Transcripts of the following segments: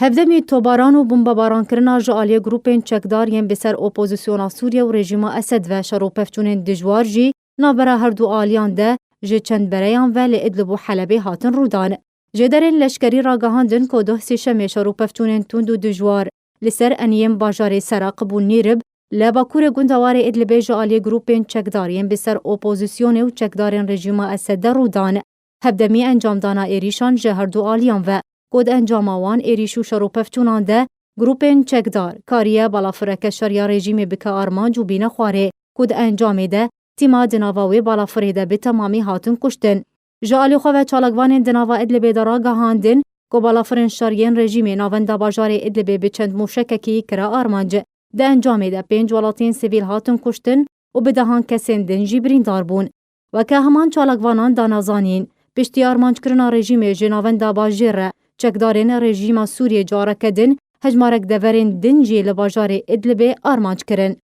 هفدمی توباران و بمباران کرنا جالی گروپین چکدار ین بسر اپوزیسیونا سوریه و رژیم اسد و شروپفتونین دجوار جی نابرا هر دو آلیان ده جه چند بریان و لعدلب و حلبه هاتن رودان. جدرین لشکری راگهاندن که ده سیشم شروپفتونین توند و دجوار لسر انیم باجار سراقب و نیرب لباکور گندوار ادلب جالی گروپین چکدار ین بسر اپوزیسیون و چکدارین رژیم اسد رودان. هفدمی انجام دانا ایریشان جه هر دو آلیان و کود انجام آوان ایریشو شروپفتونان ده گروپین چکدار کاریه بالافرک شریا رژیم بکا آرمان جو بین خواره کود انجام ده تیما دناواوی بالافره ده به تمامی هاتون کشتن. جالی خواه چالگوان دناوا ادلبه دارا گهاندن که بالافرین شریین رژیم ناونده باجار ادلبه به چند موشککی کرا آرمانج ده انجام ده 5 ولاتین سیویل هاتون کشتن و به دهان کسین دنجی بریندار بون و که همان چالگوانان دانازانین پشتی آرمانج کرنا رژیم جناونده باجر چکدارین رژیم سوریه جاره کدن هجمارک دورین دنجی لباجار ادلبه آرمانج کرن.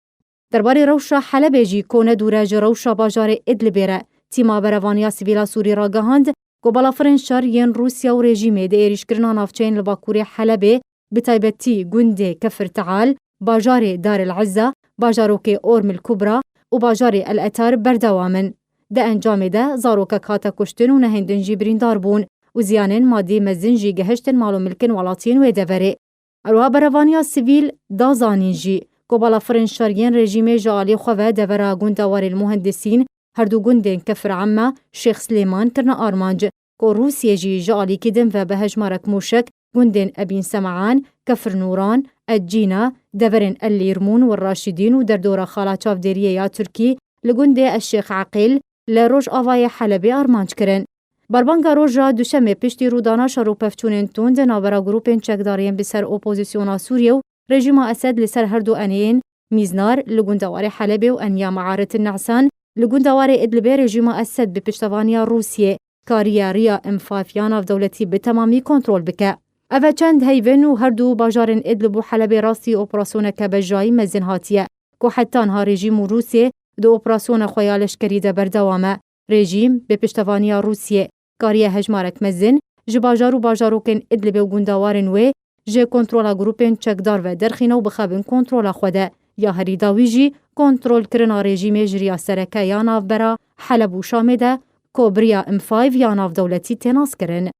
درباره روشا حلبه جی کونه دوره روشا باجار ادلبه را تیما بروانیا سیویلا سوری را گهاند که بالافرین شر ین روسیا و رژیمه ده ایریش کرنا نافچین لباکوری حلبه بتایبتی گنده کفر تعال باجار دار العزة باجاروک اورم الكبرى و باجار الاتار بردوامن. ده انجام ده زاروکک هاتا کشتن و نهندن جی بریندار بون و زیانین مادی مزن جی گهشتن مالو ملکن ولاتین و دوره. اروها بروانیا سیویل دازانین جی که بالافرین شرین رژیم جالی خواه دوره گندوار المهندسین هر دو گندین کفر عمه شیخ سلیمان کرنا آرمانج که روسیه جی جالی کدن و به هجمارک موشک گندین ابین سمعان کفر نوران الجینا دورین اللیرمون و الراشدین و در دور خالا چافدریه یا ترکی لگنده الشیخ عقیل لروج آوای حلبه آرمانج کرن. بربانگا روژا دوشمه پشتی رودانا شروپفتونین توند نابرا گروپین چکدارین بسر اپوزیسیونا سوریه و رژیم اسد لسر هر دو انین میزنار لگندوار حلبه و انیا معارت النعسان لگندوار ادلبه رژیم اسد به پشتوانیا روسیه کاریا ریا امفافیانا و دولتی به تمامی کنترل بکه. اوه چند هیون و هر دو باجارن ادلب و حلبه راستی اپراسیون که بجایی مزن هاتیه که حتی انها رژیم روسیه دو اپراسیون خویالش کریده بردوامه. رژیم به پشتوانیا روسیه کاریه هجمارک مزن جباجار و باجاروکن ادلب و گندوارن و جه کنترول گروپین چکدار و درخینه و بخوابن کنترول خوده یا هریداوی جی کنترول کرنا رژیم جریا سرکه یا ناف برا حلب و شامه ده که بریا M5 یا ناف دولتی تناس کرن.